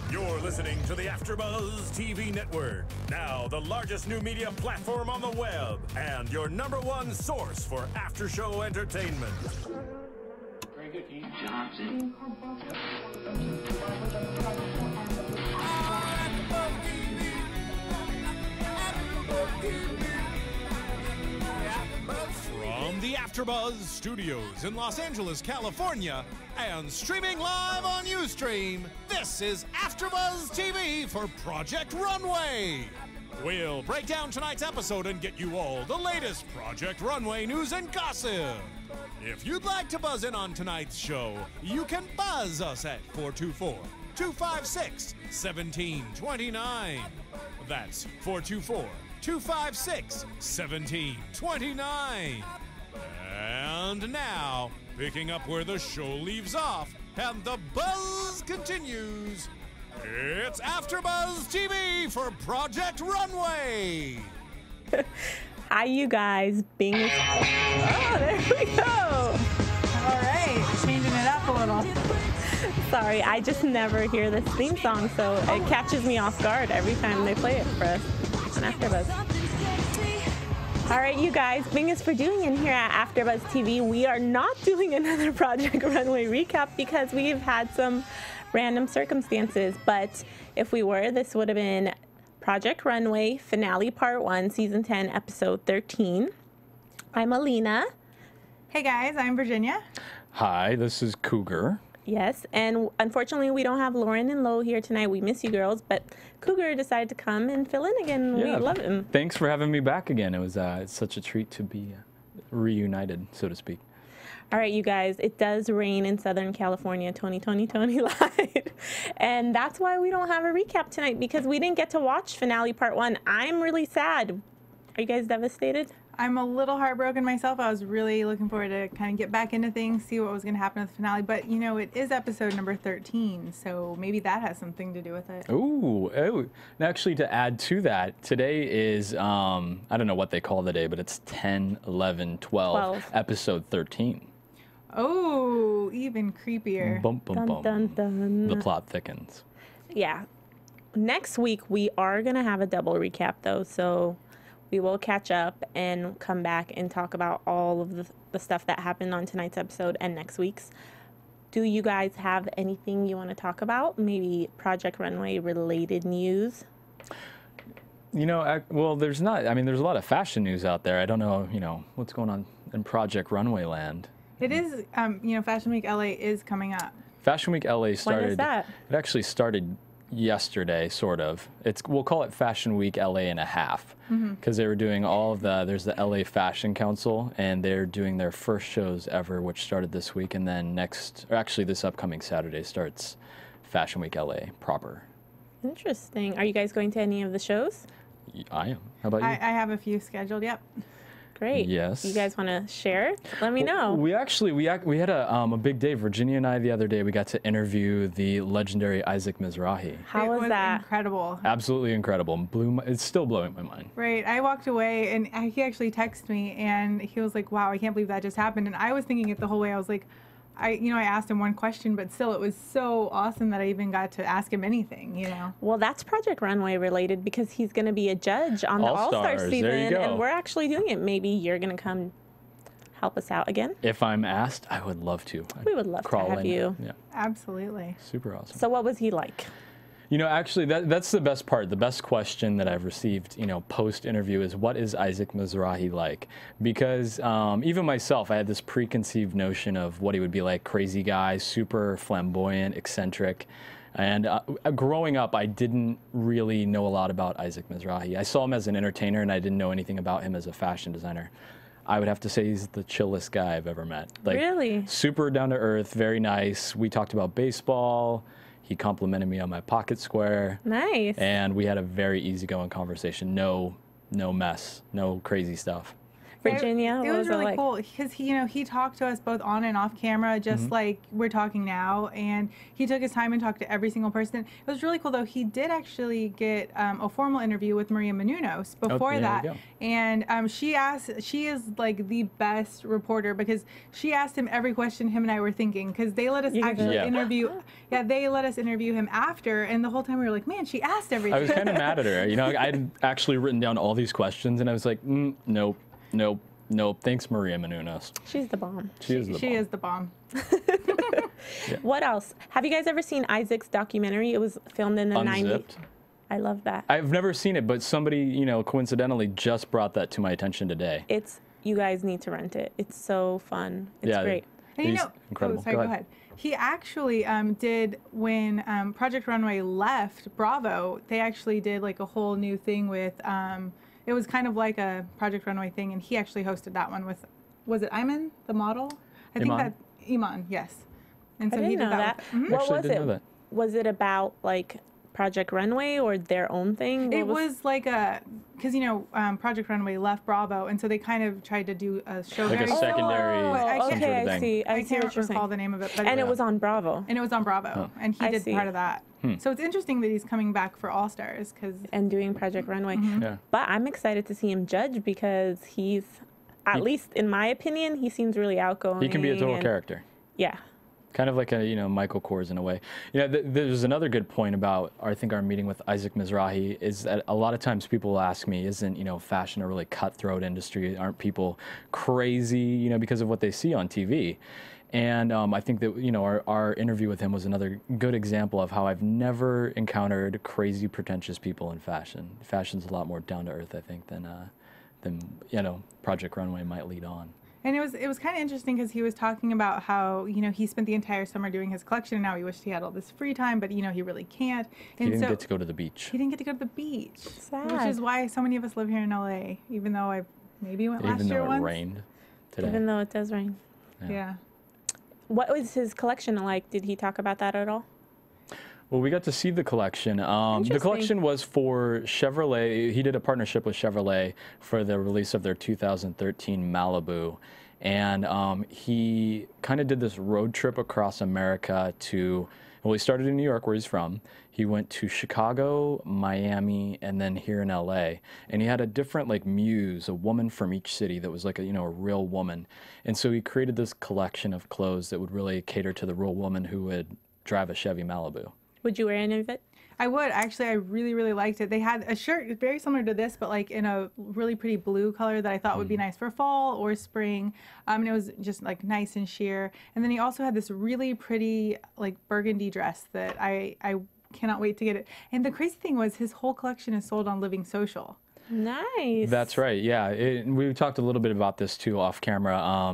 You're listening to the AFTERBUZZ TV Network, now the largest new media platform on the web, and your #1 source for after-show entertainment. Very good, Keith Johnson. From the AFTERBUZZ Studios in Los Angeles, California, and streaming live on Ustream, this is AFTERBUZZ TV for Project Runway. We'll break down tonight's episode and get you all the latest Project Runway news and gossip. If you'd like to buzz in on tonight's show, you can buzz us at 424-256-1729. That's 424-256-1729. And now, picking up where the show leaves off and the buzz continues, it's AFTERBUZZ TV for Project Runway. Hi, you guys. Bing is... Oh, there we go. All right, changing it up a little. Sorry, I just never hear this theme song, so it catches me off guard every time they play it for us on AFTERBUZZ. All right, you guys, Bing is for doing, and here at AFTERBUZZ TV, we are not doing another Project Runway recap because we've had some random circumstances, but if we were, this would have been Project Runway Finale Part 1, Season 10, Episode 13. I'm Alina. Hey guys, I'm Virginia. Hi, this is Cougar. Yes, and unfortunately we don't have Lauren and Lo here tonight. We miss you girls, but Cougar decided to come and fill in again. Yeah, we love him. Thanks for having me back again. It was it's such a treat to be reunited, so to speak. All right, you guys, it does rain in Southern California, Tony lied. And that's why we don't have a recap tonight, because we didn't get to watch Finale Part 1. I'm really sad. Are you guys devastated? I'm a little heartbroken myself. I was really looking forward to kind of get back into things, see what was going to happen with the finale. But, you know, it is episode number 13, so maybe that has something to do with it. Ooh. And actually, to add to that, today is, I don't know what they call the day, but it's 10, 11, 12. Episode 13. Oh, even creepier. Bum, bum, Dun, bum. dun, dun. The plot thickens. Yeah. Next week, we are going to have a double recap, though, so we will catch up and come back and talk about all of the stuff that happened on tonight's episode and next week's. Do you guys have anything you want to talk about? Maybe Project Runway related news? You know, well, there's not. I mean, there's a lot of fashion news out there. I don't know, you know, what's going on in Project Runway land. It is, you know, Fashion Week LA is coming up. Fashion Week LA started. When is that? It actually started yesterday, sort of. We'll call it Fashion Week LA and a half, because they were doing all of there's the LA Fashion Council, and they're doing their first shows ever, which started this week, and then this upcoming Saturday starts Fashion Week LA proper. Interesting. Are you guys going to any of the shows? I am. How about you? I have a few scheduled, yep. Great. Yes. You guys want to share? Let me know. We actually we had a big day. Virginia and I the other day, we got to interview the legendary Isaac Mizrahi. How was that? Incredible. Absolutely incredible. It's still blowing my mind. Right. I walked away and he actually texted me and he was like, wow, I can't believe that just happened. And I was thinking it the whole way. I was like, I asked him one question, but still it was so awesome that I even got to ask him anything, you know. Well, that's Project Runway related because he's going to be a judge on the All-Star season. There you go. And we're actually doing it. Maybe you're going to come help us out again. If I'm asked, I would love to. We would love to have you. Yeah. Absolutely. Super awesome. So what was he like? You know, actually, that's the best part. The best question that I've received, you know, post-interview is, what is Isaac Mizrahi like? Because even myself, I had this preconceived notion of what he would be like. Crazy guy, super flamboyant, eccentric. And growing up, I didn't really know a lot about Isaac Mizrahi. I saw him as an entertainer, and I didn't know anything about him as a fashion designer. I would have to say he's the chillest guy I've ever met. Like, really? Super down to earth, very nice. We talked about baseball. He complimented me on my pocket square. Nice. And we had a very easygoing conversation. No mess, no crazy stuff. Virginia, It what was really like? cool because he talked to us both on and off camera, just like we're talking now, and he took his time and talked to every single person. It was really cool, though. He did actually get a formal interview with Maria Menounos before that, and she is like the best reporter because she asked him every question him and I were thinking, because they let us actually interview. Yeah, they let us interview him after, and the whole time we were like, man, she asked everything. I was kind of mad at her. I'd actually written down all these questions, and I was like, nope. Thanks, Maria Menounos. She's the bomb. She is the bomb. What else? Have you guys ever seen Isaac's documentary? It was filmed in the 90s. I love that. I've never seen it, but somebody, coincidentally just brought that to my attention today. You guys need to rent it. It's so fun. It's great. And incredible. Sorry, go ahead. He actually did, when Project Runway left Bravo, they actually did like a whole new thing with, it was kind of like a Project Runway thing, and he actually hosted that one with, was it Iman, the model? I think that, Iman, yes. And so I didn't know that. What was it? Was it about like Project Runway or their own thing? It was like because Project Runway left Bravo, and so they kind of tried to do a show. Like a secondary. Okay, I see. I can't recall the name of it, but and it was on Bravo. And it was on Bravo, and he did part of that. So it's interesting that he's coming back for All Stars and doing Project Runway. But I'm excited to see him judge because he's, at least in my opinion, he seems really outgoing. He can be a total character. Yeah. Kind of like a Michael Kors in a way. There's another good point about I think our meeting with Isaac Mizrahi is that a lot of times people will ask me, isn't fashion a really cutthroat industry? Aren't people crazy because of what they see on TV? And I think that our interview with him was another good example of how I've never encountered crazy pretentious people in fashion. Fashion's a lot more down to earth, I think, than Project Runway might lead on. And it was kind of interesting because he was talking about how he spent the entire summer doing his collection, and now he wished he had all this free time, but he really can't. And he didn't get to go to the beach. He didn't get to go to the beach, sad. Which is why so many of us live here in LA, even though I maybe went last year once. Even though it rained today. Even though it does rain. Yeah. What was his collection like? Did he talk about that at all? Well, we got to see the collection. The collection was for Chevrolet. He did a partnership with Chevrolet for the release of their 2013 Malibu. And he kind of did this road trip across America well, he started in New York, where he's from. He went to Chicago, Miami, and then here in LA. And he had a different muse, a woman from each city that was like a real woman. And so he created this collection of clothes that would really cater to the real woman who would drive a Chevy Malibu. Would you wear any of it? I would. Actually, I really, really liked it. They had a shirt very similar to this, but like in a really pretty blue color that I thought would be nice for fall or spring. And it was just like nice and sheer. And then he also had this really pretty like burgundy dress that I cannot wait to get it. And the crazy thing was his whole collection is sold on Living Social. Nice. That's right. Yeah, we talked a little bit about this too off camera.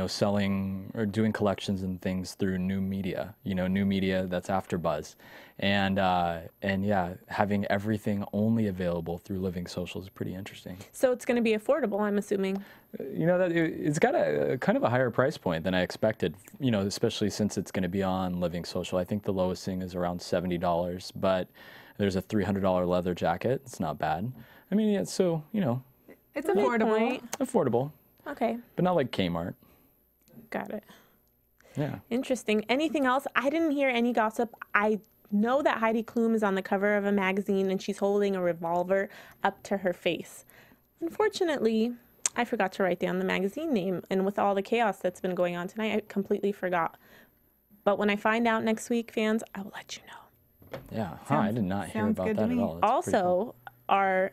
Selling or doing collections and things through new media. New media that's AFTERBUZZ, and yeah, having everything only available through Living Social is pretty interesting. So it's going to be affordable, I'm assuming. That it's got a kind of a higher price point than I expected. Especially since it's going to be on Living Social. I think the lowest thing is around $70, but there's a $300 leather jacket. It's not bad. I mean, yeah, so, it's affordable. Affordable. Okay. But not like Kmart. Got it. Yeah. Interesting. Anything else? I didn't hear any gossip. I know that Heidi Klum is on the cover of a magazine and she's holding a revolver up to her face. Unfortunately, I forgot to write down the magazine name, and with all the chaos that's been going on tonight, I completely forgot. But when I find out next week, fans, I will let you know. Yeah. I did not hear about that at all. That's also, our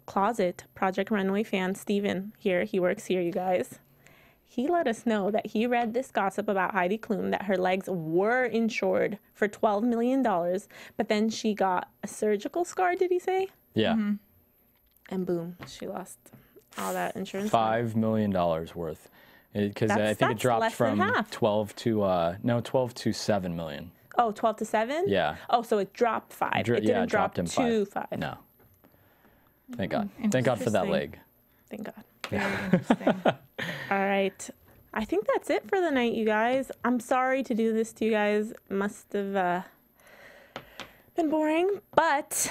closet Project Runway fan, Steven, he works here, you guys. He let us know that he read this gossip about Heidi Klum, that her legs were insured for $12 million, but then she got a surgical scar, did he say? Yeah. And boom, she lost all that insurance. $5 million worth. Because I think it dropped from 12 to $7 million. Oh, 12 to 7? Yeah. Oh, so it dropped 5. It didn't drop to 5. No. Thank God. Thank God for that leg. Thank God. Very interesting. All right. I think that's it for the night, you guys. I'm sorry to do this to you guys. Must have been boring, but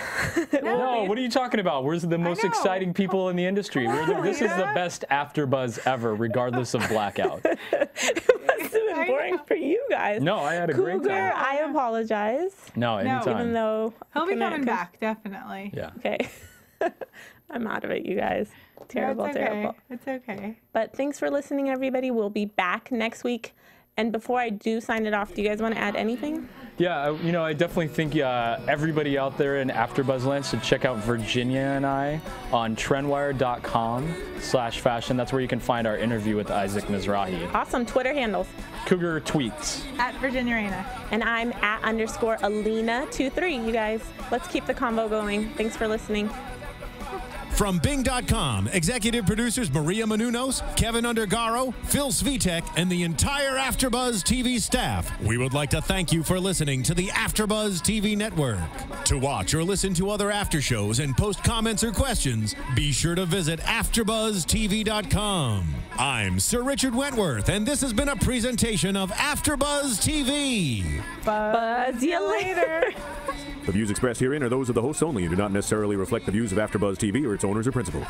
No, what are you talking about? We're the most know. exciting people in the industry. This is the best AfterBuzz ever, regardless of blackout. it must have been boring for you guys. No, I had a great Cougar, time. I apologize. No, anytime. Even though He'll be coming back, definitely. Yeah. Okay. I'm out of it, you guys. Terrible, it's okay. terrible. It's okay. But thanks for listening, everybody. We'll be back next week. And before I do sign it off, do you guys want to add anything? Yeah, I definitely think everybody out there in AfterBuzz land should check out Virginia and I on trendwire.com/fashion. That's where you can find our interview with Isaac Mizrahi. Awesome. Twitter handles. Cougar tweets. At Virginia Reyna. And I'm at _Alina23. You guys, let's keep the convo going. Thanks for listening. From Bing.com, executive producers Maria Menounos, Kevin Undergaro, Phil Svitek, and the entire AfterBuzz TV staff, we would like to thank you for listening to the AfterBuzz TV network. To watch or listen to other after shows and post comments or questions, be sure to visit AfterBuzzTV.com. I'm Sir Richard Wentworth, and this has been a presentation of AfterBuzz TV. Buzz you later. The views expressed herein are those of the hosts only and do not necessarily reflect the views of AfterBuzz TV or its owners or principals.